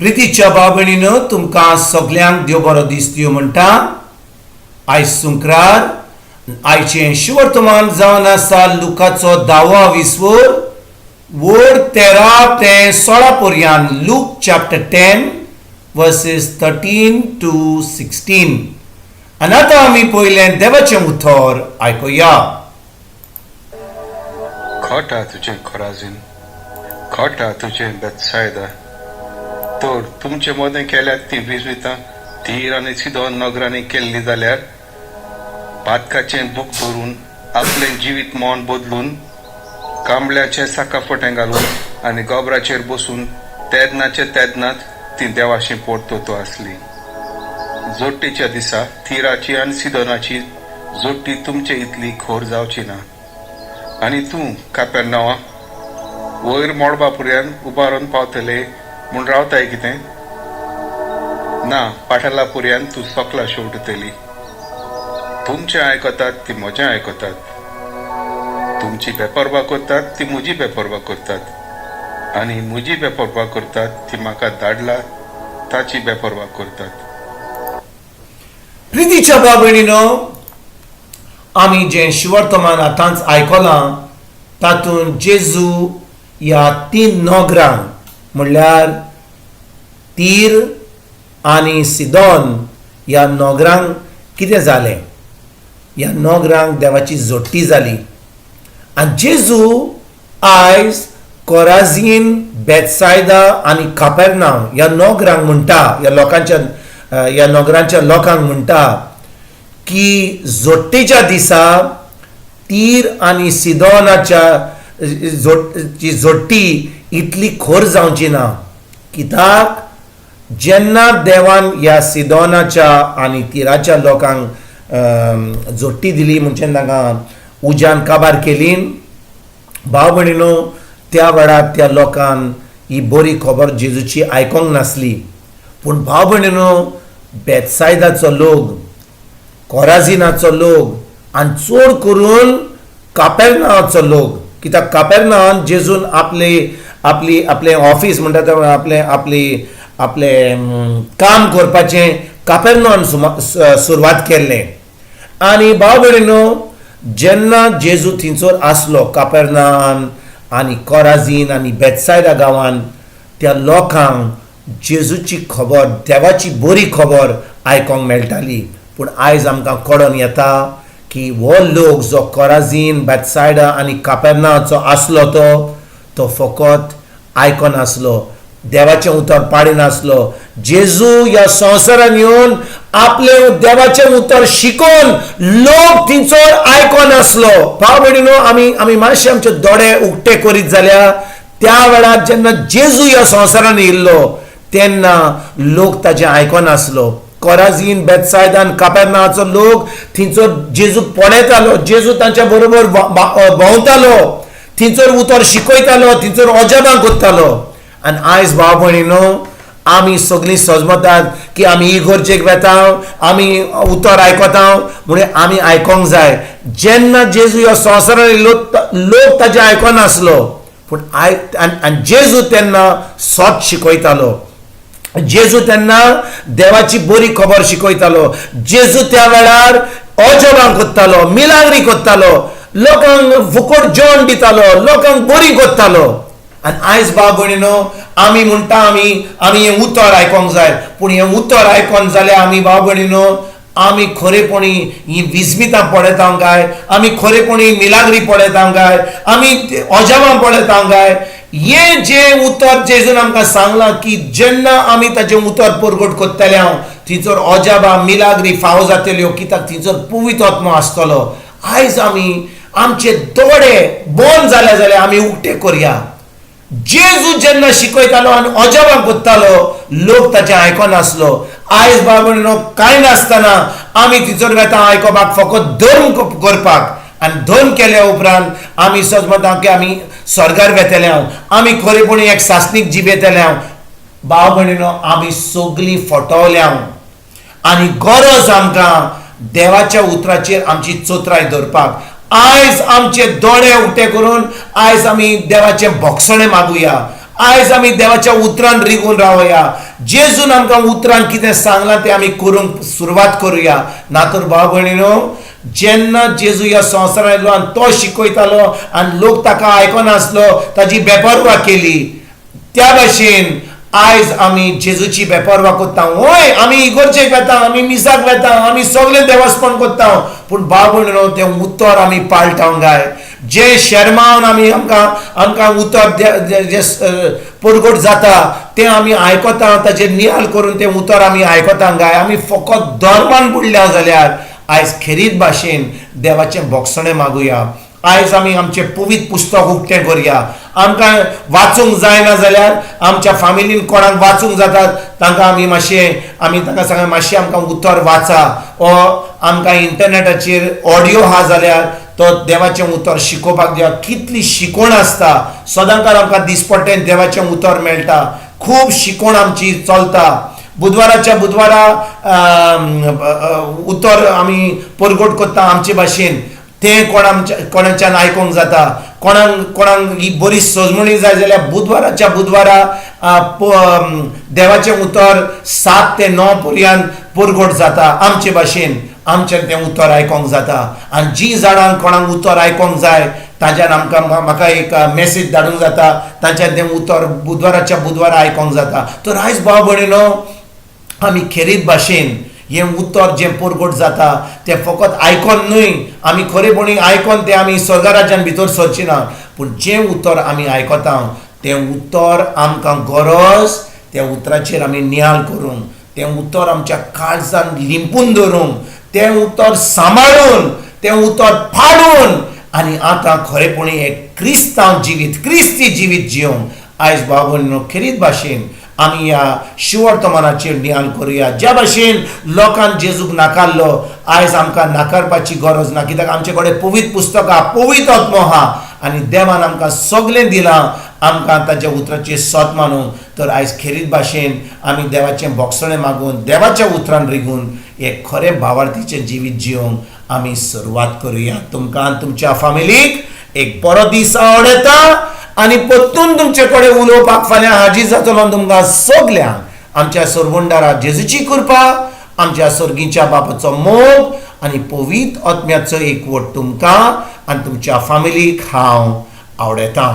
प्रितीच्या भाव-भयणींनो, तुमकां सगल्यांक देव बरो दीस दिवं म्हणटा. आयज सुंक्रार आयचें शुवर्तमान जावन आसा लुकाचो 10वां वड 13 ते 16 पर्यंत. Look chapter 10 versus 13 to 16. आनी आतां आमी पयलें देवाचें उतर आयकुया. खोटा तुजें खोराजीन, खोटा तुजें बेतसायदा. तर तुमचे मदें केल्यात ती विजवितां तीर आनी सिदोन नगरांनी केल्ली जाल्यार पातकाचें दूख धरून आपलें जिवीत मोन बदलून कांबळ्याचें साकाफटें घालून आनी गोबराचेर बसून तेदनात ती देवाशी पोरतो आसली. जोडटेच्या दिसा तिराची आनी सिदोनाची जोडटी तुमचे इतली खोर जावची ना. आनी तूं कापेरनांवां वयर मोडबा पर्यंत उबारून पावतले म्हूण रावताय कितें? ना, पाठाला पर्यंत तूं सोकला शेवटतली. तुमचें आयकतात ती म्हजें आयकतात, तुमची बेपरवा करतात ती म्हजी बेपरवा करतात, आनी म्हजी बेपरवा करतात ती म्हाका धाडला ताची बेपरवा करतात. प्रितीच्या भाव-भयणींनो, आमी जें शुवर्तमान आतांच आयकलां तातूंत जेजू ह्या 3 नगरांक म्हणल्यार तीर आनी सिदोन ह्या नगरांक कितें जालें. ह्या नगरांक देवाची जोडटी जाली. आनी जेजू आयज कोराझीन, बेतसायदा आनी कापेरनांव ह्या नगरांक म्हणटा, ह्या नगरांच्या लोकांक म्हणटा की जोडटेच्या दिसा तीर आनी सिदोनाच्या जोडटी इतली खोर जावची ना. कित्याक जेन्ना देवान ह्या सिदोनाच्या आनी तिराच्या लोकांक जोडटी दिली म्हणजे तांकां उज्यान काबार केली. भाव भयणींनो, त्या वेळार त्या लोकांक ही बरी खबर जेजूची आयकोंक नासली. पूण भाव भयणींनो, बेतसायदाचो लोक, कोराझीनाचो लोक आनी चड करून कापेरनांवाचो लोक, कित्याक कापेरनांवांत जेजून आपलें ऑफिस म्हणटा तें आपलें काम करपाचें कापेरनांवांत सुरवात केल्लें. आनी भाव भयणींनो, जेन्ना जेजू थंयसर आसलो कापेरनांवांत आनी कोराझीन आनी बेतसायदा गांवांत, त्या लोकांक जेजूची खबर, देवाची बरी खबर आयकोंक मेळटाली. पूण आयज आमकां कळोन येता की हो लोक जो कोराझीन, बेतसायदा आनी कापेरनांवाचो आसलो तो फकत आयकोनासलो, देवाचें उतर पाडिनासलो. जेजू ह्या संवसारान येवन आपलें देवाचें उतर शिकोवन लोक थंयसर आयकोनासलो. भाव भयणींनो, आमी मातशे आमचे दोळे उक्ते करीत जाल्यार त्या वेळार जेन्ना जेजू ह्या संवसारान येयल्लो तेन्ना लोक ताचें आयकोनासलो. कोराझीन, बेतसायदा आनी कापेरनांवाचो लोक थंयसर जेजू पळयतालो, जेजू तांच्या बरोबर भोंवतालो, थंयसर उतर शिकयतालो, थंयसर अजापां करतालो. आनी आयज भाव भयणींनो, आमी सगळीं सजमतात की आमी इगर्जेक वेता, आमी उतर आयकता म्हणून आमी आयकोंक जाय. जेन्ना जेजू ह्या संवसारान येयल्लो लोक ताचें आयकोनासलो. पूण आनी जेजू तेन्ना सत शिकयतालो, जेजू तेन्ना देवाची बरी खबर शिकयतालो, जेजू त्या वेळार अजापां करतालो, मिलाग्री करतालो, लोकांक फुकट जेवण दितालो, लोकांक बरी करतालो. आनी आयज भाव भयणींनो, आमी म्हणटा आमी हें उतर आयकोंक जाय. पूण हें उतर आयकोन जाल्यार आमी भाव भयणींनो, आमी खरेपणी ही विस्मितां पळयता काय, आमी खरेपणी मिलाग्री पळयता काय, आमी अजापां पळयता काय. हें जें उतर जेजून आमकां सांगलां की जेन्ना आमी ताचें उतर परगट करतले थंयसर अजापां, मिलाग्री फावो जातल्यो, कित्याक थंयसर पवित्र आत्मो आसतलो. आयज आमी आमचे दोळे बंद जाले जाल्यार आमी उक्ते करया. जेजू जेन्ना शिकयतालो आनी अजापां करतालो, लोक ताचें आयकोनासलो. आयज भाव भयणींनो, कांय नासतना आमी थंयसर वेता आयकोपाक, फकत धर्म करपाक. आनी धर्म केल्या उपरांत आमी समजता की आमी स्वर्गार वेतले, आमी खरेपणी एक सासणीक जीब येतले. भाव भयणींनो, आमी सगळीं फटवल्या आनी गरज आमकां देवाच्या उतराचेर आमची चोत्राय धरपाक. आयज आमचे दोळे उक्ते करून आयज आमी देवाचें भक्षणे मागुया. आयज आमी देवाच्या उतरान रिगून रावया. जेजून आमकां उतरान कितें सांगलां तें आमी करूंक सुरवात करुया. ना तर भाव भयणीनो, जेन्ना जेजू ह्या संवसारांत येयलो आनी तो शिकयतालो आनी लोक ताका आयकनासलो, ताजी बेपरवा केली, त्या भाशेन आयज आमी जेजूची बेपरवा कोत्ता. होय, आमी इगोर्जेक वेता, आमी मिसाक वेता, आमी सगळें देवास्पण कोत्ता, पूण भाव भयणीनो तें उतर आमी पाळटावंक जाय. जे शर्मावन आमी आमकां उतर परगट जाता तें आमी आयकता, ताजेर नियाल करून तें उतर आमी आयकतांक जाय. आमी फकत धर्मान बुडल्या जाल्यार आयज खेरीत भाशेन देवाचें बोगसणें मागुया. आयज आमी आमचें पवित्र पुस्तक उक्तें करया. आमकां वाचूंक जायना जाल्यार आमच्या फॅमिलीन कोणाक वाचूंक जाता तांकां आमी तांकां सांगया मातशें आमकां उतर वाचा, ओ आमकां इंटरनेटाचेर ऑडियो आहा जाल्यार तो देवाचें उतर शिकोवपाक दिया. कितली शिकोण आसता, सदांकाळ आमकां दिसपट्टेन देवाचें उतर मेळटा, खूब शिकोण आमची चलता. बुधवाराच्या बुधवारा उतर आमी परगट करता आमचे भाशेन, तें कोणाच्यान आयकूंक जाता. कोणाक ही बरी सजमणी जाय जाल्यार बुधवाराच्या बुधवारा देवाचें उतर 7 ते 9 पर्यंत परगट जाता आमचे भाशेन. आमच्यान तें उतर आयकोंक जाता. आनी जी जाणांक कोणाक उतर आयकोंक जाय ताच्यान म्हाका एक मॅसेज धाडूंक जाता, तांच्यान तें उतर बुधवाराच्या बुधवारा आयकोंक जाता. तर आयज भाव भयणीनो, आमी खेरीत भाशेन हें उतर जें परगट जाता तें फकत आयकोन न्हय, आमी खरेपणी आयकोन तें आमी स्वर्ग राज्यान भितर सरची ना, पूण जें उतर आमी आयकता तें उतर आमकां गरज त्या उतराचेर आमी नियाल करूंक, तें उतर आमच्या काळजान लिंपून धरूंक, तें उतर सांबाळून, तें उतर फाडून आनी आतां खरेपणी एक क्रिस्ती जिवीत जियोंक आयज भाव भयणीनो खेरीत भाशेन आमी ह्या शिवर्तमानाचेर नियाल करुया. ज्या भाशेन लोकांन जेजूक नाकारलो, आयज आमकां नाकारपाची गरज ना, कित्याक आमचे कडेन पवित्र पुस्तक आहा, पवित्र आत्मो आहा आनी देवान आमकां सगळें दिलां आमकां ताच्या उतराचेर सत मानूंक. तर आयज खेरीत भाशेन आमी देवाचें बोगसणें मागून, देवाच्या उतरान रिगून एक खरें भावार्थीचें जिवीत जियोंक आमी सुरवात करुया. तुमकां आनी तुमच्या फॅमिलीक एक बरो दीस आवडटा आनी परतून तुमचे कडेन उलोवपाक फाल्यां हाजीर जातलो तुमकां सगल्यांक. आमच्या सरवंडारा जेजूची कृपा, आमच्या सर्गीच्या बापाचो मोग आनी पवित्र आत्म्याचो एकवट तुमकां आनी तुमच्या फॅमिलीक हांव आवडटां.